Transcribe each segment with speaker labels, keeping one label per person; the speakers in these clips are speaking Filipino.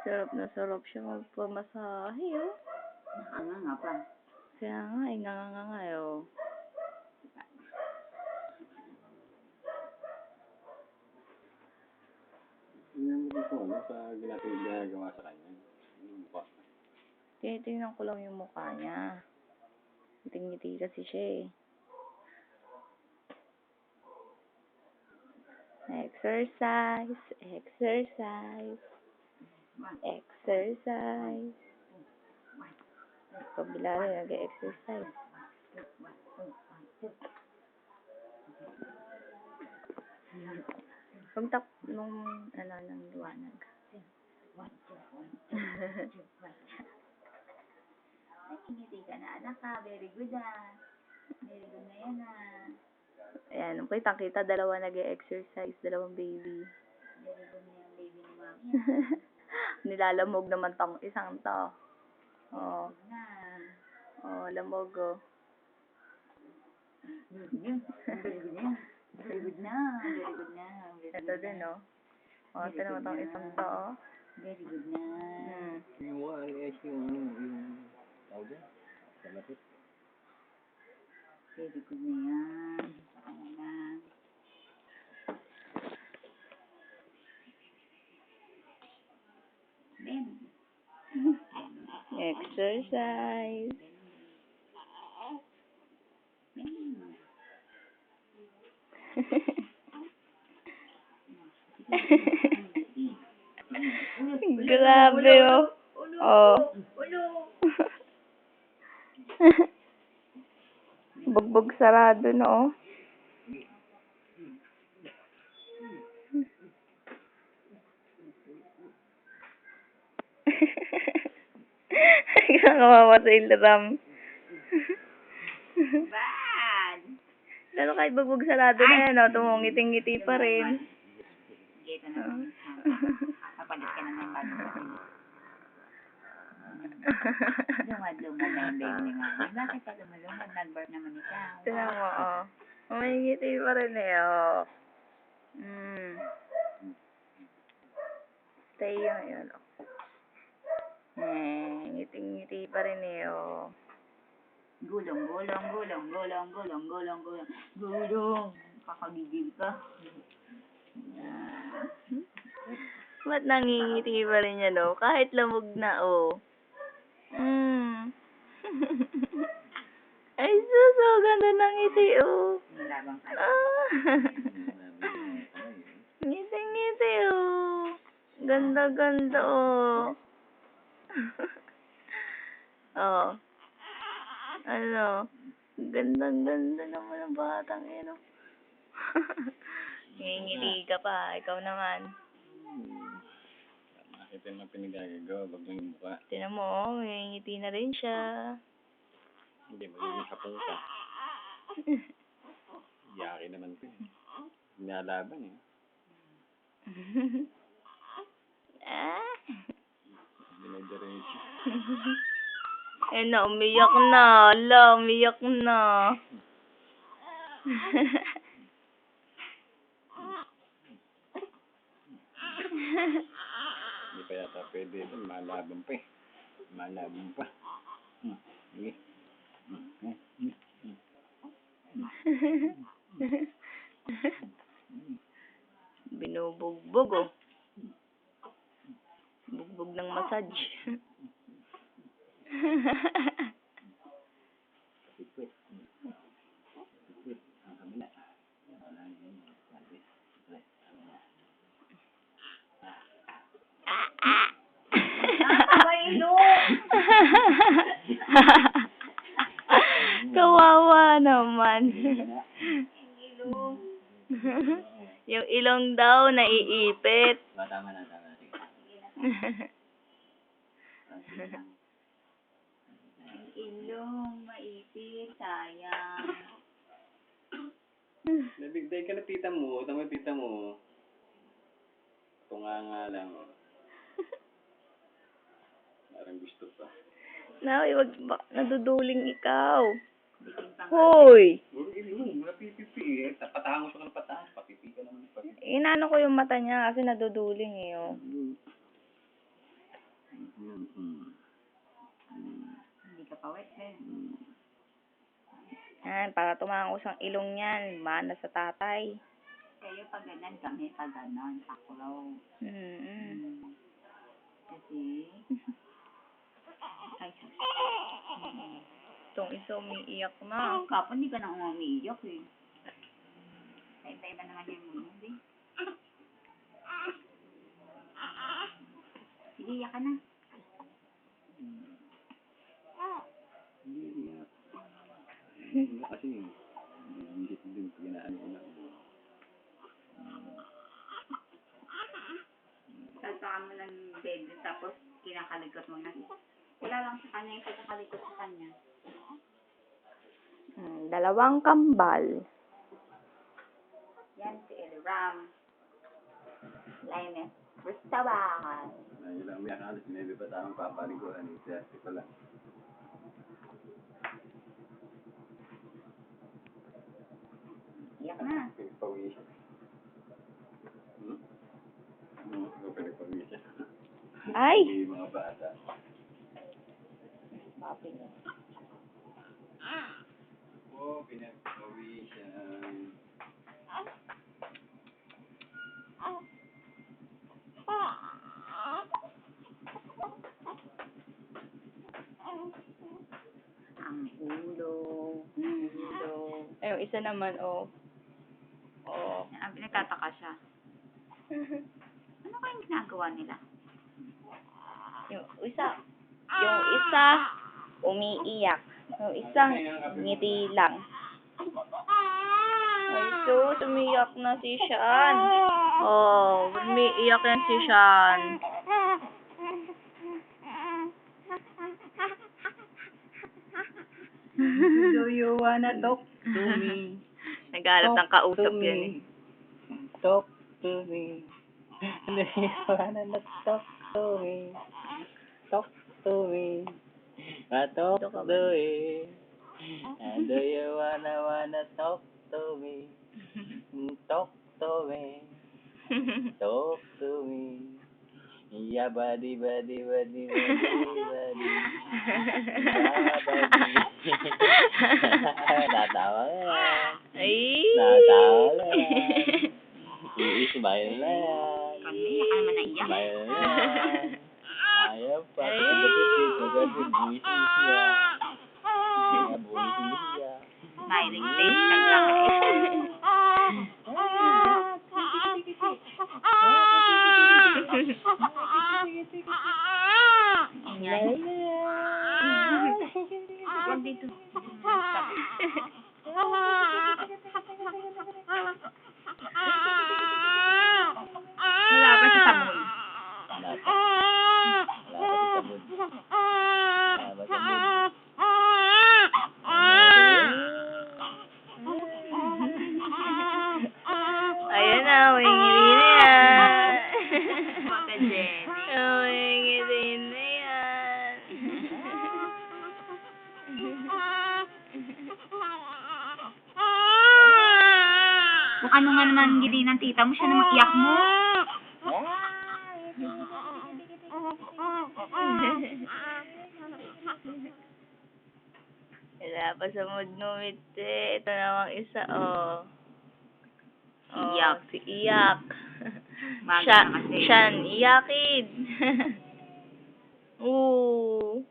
Speaker 1: Sarap na sarap siya magpamasahe, oh.
Speaker 2: Nakanganga pa.
Speaker 1: Kaya nga, nga, oh.
Speaker 3: Tingnan mo kung ano sa ginagawa sa kanya. Yung mukha.
Speaker 1: Tinitingnan ko lang yung mukha niya. Ngiti kasi siya, eh. Exercise, exercise, exercise. Kabila rin, nag-exercise. Pagtak nung, ng liwanag.
Speaker 2: Nakingiti ka na, anak ka. Very good, ah. Very good na yan, ah.
Speaker 1: Ayan, kitang-kita, dalawa nag-exercise, dalawang baby.
Speaker 2: Very good na yung baby ni mami.
Speaker 1: Nilalamog naman tong isang to. Oh.
Speaker 2: Na.
Speaker 1: Oh, lamog, oh.
Speaker 2: Very good na. Very good na. Very good na.
Speaker 1: Ito din, oh. Oh, ito naman tong isang to, oh.
Speaker 2: Very good na.
Speaker 3: Yung mukha niya yung tawag dyan. Sa lapit.
Speaker 2: Very good na yan. Saka na. Ben.
Speaker 1: Exercise. Grabe, oh. Oh. Bugbog sarado na, oh. Kawawa sa Ilram.
Speaker 2: Bad.
Speaker 1: Pero kahit bugbog sarado na yan, oh, tumungiting-ngiti pa rin.
Speaker 2: Ito na. Kapalit ka na ng bago. Lumad-lumad na yung baby ni mami. Bakit pa lumad-lumad? Nag-birth naman ikaw.
Speaker 1: Tignan mo, oh. Umingiti pa rin, eh, oh. Stay yung yun, oh. Ngiting-ngiti pa rin, eh, oh.
Speaker 2: Gulong. Gulong. Kakagigil ka.
Speaker 1: Ba't nangingiti pa rin yan, oh? Kahit lamog na, oh. Ay, sus, oh, ganda ng ngiti, oh.
Speaker 2: Nilabang ka.
Speaker 1: Ngiti-ngiti, oh. Ganda, oh. Oh. Ano? Ganda naman ang batang yun, oh. Ngingiti ka pa, ikaw naman.
Speaker 3: Makita yung pinagagagawa, wag lang yung mukha.
Speaker 1: Tignan mo, oh, ngingiti na rin siya.
Speaker 3: Hindi, magiging hapong ka. Yaki naman ko eh. Nalaban eh. Dinadiretso.
Speaker 1: Eh na, umiyak na. Ala, umiyak na.
Speaker 3: Hindi pa yata pwede ito. Malaban pa eh. Malaban pa. Sige.
Speaker 1: Binubugbog, oh. Bugbog ng massage.
Speaker 3: Sikwit. Ang kabila.
Speaker 1: Kawawa naman. Yung ilong daw naiipit.
Speaker 3: Tama na.
Speaker 2: Ilong, maipit, sayang.
Speaker 3: Nabigday ka na tita mo. Tama tita mo. Tunganga lang. Parang gusto pa.
Speaker 1: Nay, wag ba, naduduling ikaw. Hoy!
Speaker 3: Puro ilong. Wala pipipi eh. Patahangos ka ng patahangos. Papipi ka naman.
Speaker 1: Inano ko yung mata niya kasi naduduling, eh, oh.
Speaker 2: Hindi ka pa wet, Ben.
Speaker 1: Yan, para tumangos ang ilong niyan. Mana sa tatay.
Speaker 2: Kayo pag ganan kami, pag ganon, paklaw. Kasi, ay,
Speaker 1: Itong isa umiiyak na.
Speaker 2: kapon hindi ka na umiiyak eh. Iba-iba naman yung mundo eh. Sige, iyak ka na.
Speaker 3: Kasi, hindi din pinaan ko lang.
Speaker 2: Saltakan mo ng bed, tapos kinakalikot mo na. Wala lang sa kanya yung pagkakalikot sa kanya.
Speaker 1: Dalawang kambal.
Speaker 2: Yan si Elram. Linus Gustaban.
Speaker 3: Ay, lang may akalit, may pa tamang papariguan. Siyempre ko lang.
Speaker 2: Iyak na.
Speaker 3: Pinagpawisan. Ikaw pinagpawisan.
Speaker 1: Ay!
Speaker 3: May mga bata.
Speaker 1: Papi niya.
Speaker 3: Pinagpawisan.
Speaker 2: Ang ulo.
Speaker 1: Ay, yung isa naman, oh. Oh.
Speaker 2: Ang pinagtataka siya. Ano kayang ginagawa nila?
Speaker 1: Yung isa, umiiyak. Yung isang ngiti lang. Ay, sus, umiiyak na si Sean. Oh, umiiyak yan si Sean.
Speaker 2: Do you wanna talk to me?
Speaker 1: Naghanap ng kausap yan eh.
Speaker 3: Talk to me. Do you wanna talk to me? Talk to me. Talk to me. Do you wanna talk to me? Talk to me. Talk to me. Yeah, buddy. Natawa ka yan.
Speaker 1: Ay!
Speaker 3: Natawa ka yan. I-smile na yan.
Speaker 2: Kami, ka naman naiyak.
Speaker 3: Smile na yan. Ayaw pa. Pagdating, buwis siya. Buwis siya.
Speaker 2: Smiling face, kaglang Ingay. Huwag dito. Wala pa sa sabon.
Speaker 3: Wala pa. Wala pa sa mood. Wala pa sa mood.
Speaker 1: Ayan na, wingiti na yan.
Speaker 2: Baka Jenny.
Speaker 1: Wingiti na yan.
Speaker 2: Kung ano nga naman gili ng tita mo, siya namang iyak mo.
Speaker 1: Wala pa sa mood ngumiti. Ito namang isa, oh.
Speaker 2: Iyak.
Speaker 1: Si Iyak.
Speaker 2: Maga na kasi.
Speaker 1: Siyan, iyakin.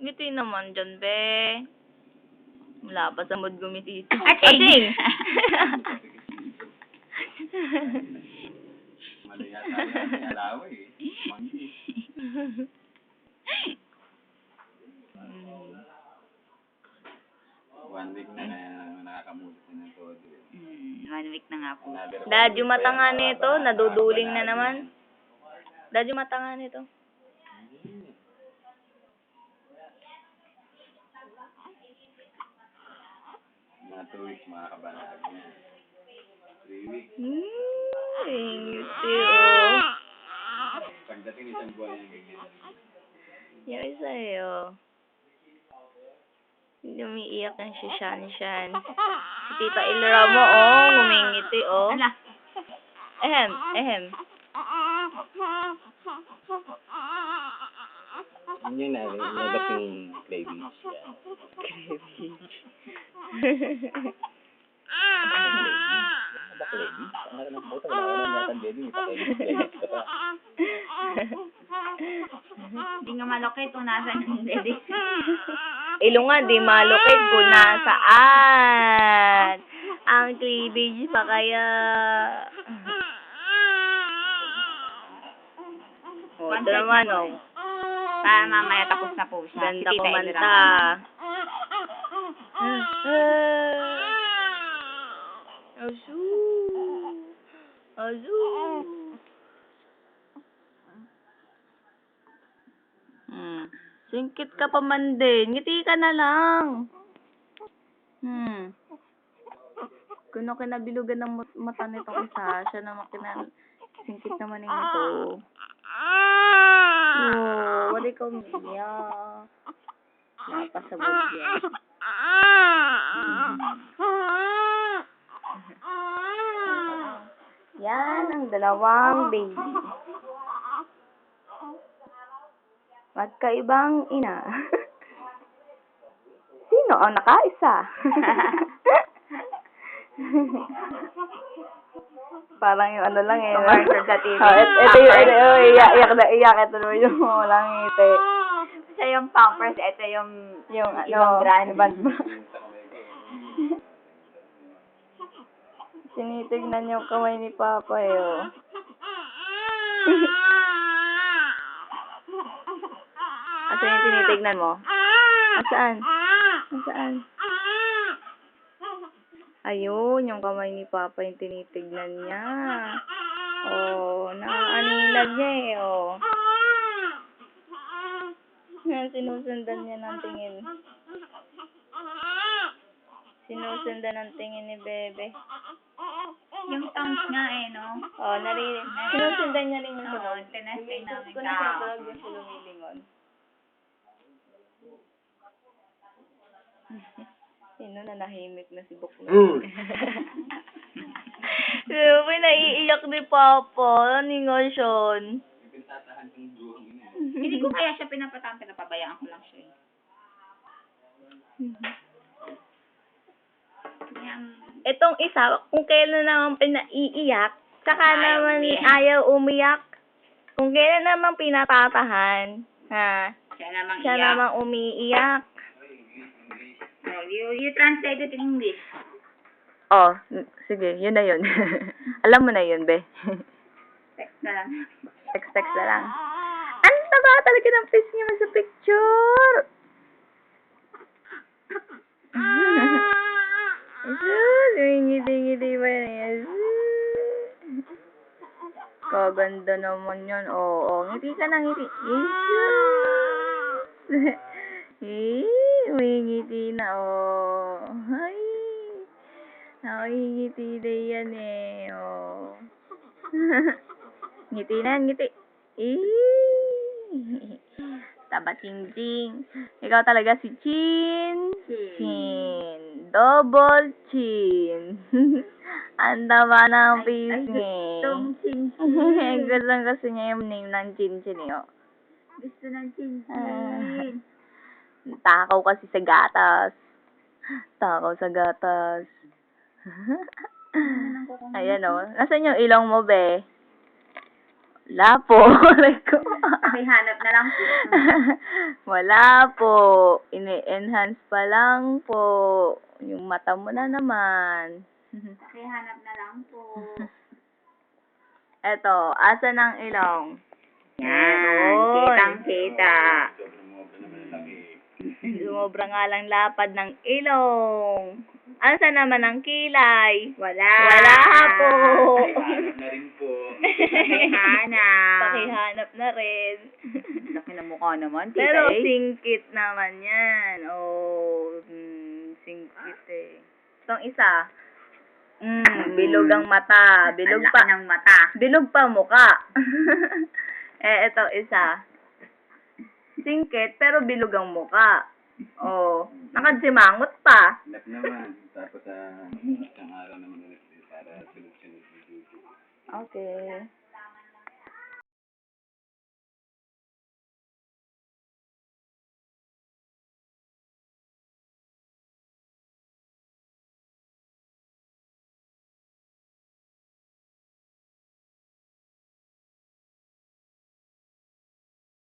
Speaker 1: Ngiti naman dyan, be. Wala pa sa mood gumiti.
Speaker 2: Ating!
Speaker 3: Mali yata yan. Alaway eh. Manggi. One week na nakakamulit na ng todo.
Speaker 2: 1 week na nga po.
Speaker 1: Dad, yung mata nga nito, naduduling na naman. Dad, yung mata nga nito.
Speaker 3: Mga 2 weeks makakabanag na. 3 weeks.
Speaker 1: Ngiti, oh.
Speaker 3: Pagdating isang buwan yung ganyan.
Speaker 1: Yung isa, oh. Umiiyak yan si Shan. Si Tita Ilra mo, oh, ngumingiti, oh.
Speaker 2: Ala.
Speaker 1: Ehem.
Speaker 3: Yun yung nalabas yung cravings. Yan. Ba cravings? Ang harap ng puta, wala ka nang yata baby. May pa-cravings ka pa.
Speaker 2: Hindi nga malukit kung nasan yung dede.
Speaker 1: Ilong nga, di malukit kung nasaan. Ang cleavage pa kaya. O, ito naman, o.
Speaker 2: Para mamaya tapos na po siya.
Speaker 1: Ganda
Speaker 2: Si Tita
Speaker 1: kumanta. Azu. Azu. Singkit ka pa man din. Ngiti ka na lang. Kuno kinabilugan ng mata nitong isa. Siya naman singkit naman yung ito. Oh, wala ka umiyak. Napasabog yan. Yan ang dalawang baby. Magkaibang ina. Sino ang nakaisa? Parang yung ano lang eh.
Speaker 2: Commercial sa TV.
Speaker 1: Ito yung iyak na iyak. Ito naman yung walang ngiti.
Speaker 2: Siya yung Pampers, ito yung ibang brand.
Speaker 1: Tinitignan yung kamay ni Papa eh. Oh. Asan yung tinitignan mo? Asaan? Asaan? Ayun, yung kamay ni Papa yung tinitignan niya. Oh, nakakanilag niya eh, oh. Sinusundan niya ng tingin. Sinusundan ng tingin ni Bebe.
Speaker 2: Yung tongues nga eh, no?
Speaker 1: Oh, sinusundan niya rin yung
Speaker 2: Oo,
Speaker 1: sunod.
Speaker 2: tinestay namin
Speaker 1: Kung
Speaker 2: ka.
Speaker 1: nasa yung lumilingon. Sino na nahimik na si Bukla? May naiiyak ni Papa. Ningasyon.
Speaker 2: Hindi ko kaya siya pinapatahan, pinapabayaan ko lang siya.
Speaker 1: Itong isa, kung kailan naman pinaiiyak, saka
Speaker 2: Ayaw
Speaker 1: naman
Speaker 2: umiyak.
Speaker 1: ayaw umiyak. Kung kailan naman pinatatahan, ha?
Speaker 2: Siya
Speaker 1: Siya namang umiiyak.
Speaker 2: Oh, you translate it in English.
Speaker 1: Oh, sige, yun na yun. Alam mo na yun, be.
Speaker 2: Text na lang.
Speaker 1: Text na lang. Ang taba talaga ng face niya sa picture. Ngiti-ngiti ba yan? Kaganda naman yan. Oo, ngiti ka na, ngiti. May ngiti na, oh. Ay. Nakikingiti na yan eh, oh. Ngiti na, ngiti. Taba ting-ting. Ikaw talaga si Chin. Chin. Double chin. Ang taba ng pisngi. Gustong gusto niya yung name ng Chin Chin eh, oh.
Speaker 2: Gusto ng Chin.
Speaker 1: Takaw kasi sa gatas. Takaw sa gatas. Ayan o. Nasaan yung ilong mo, be? Wala po.
Speaker 2: Pakihanap na lang po.
Speaker 1: Wala po. Ini-enhance pa lang po. Yung mata mo na naman.
Speaker 2: Pakihanap na lang po.
Speaker 1: Eto, asan ang ilong?
Speaker 2: Yan.
Speaker 1: Meron.
Speaker 2: Kitang-kita.
Speaker 1: Sumobra nga lang lapad ng ilong. Asan naman ang kilay?
Speaker 2: Wala.
Speaker 1: Wala po.
Speaker 3: Pakihanap na rin po.
Speaker 2: Pakihanap.
Speaker 1: Pakihanap na rin.
Speaker 2: Laki na mukha naman, tita
Speaker 1: Pero
Speaker 2: eh.
Speaker 1: singkit naman yan. Oh, singkit eh. Itong isa. Bilog ang mata. Bilog
Speaker 2: Ang
Speaker 1: pa.
Speaker 2: laki ng mata.
Speaker 1: Bilog pa mukha. Itong isa. Singkit, pero bilog ang mukha. Oh, nakasimangot pa.
Speaker 3: Hanap naman. Tapos isang araw naman ulit para sunod-sunod.
Speaker 1: Okay.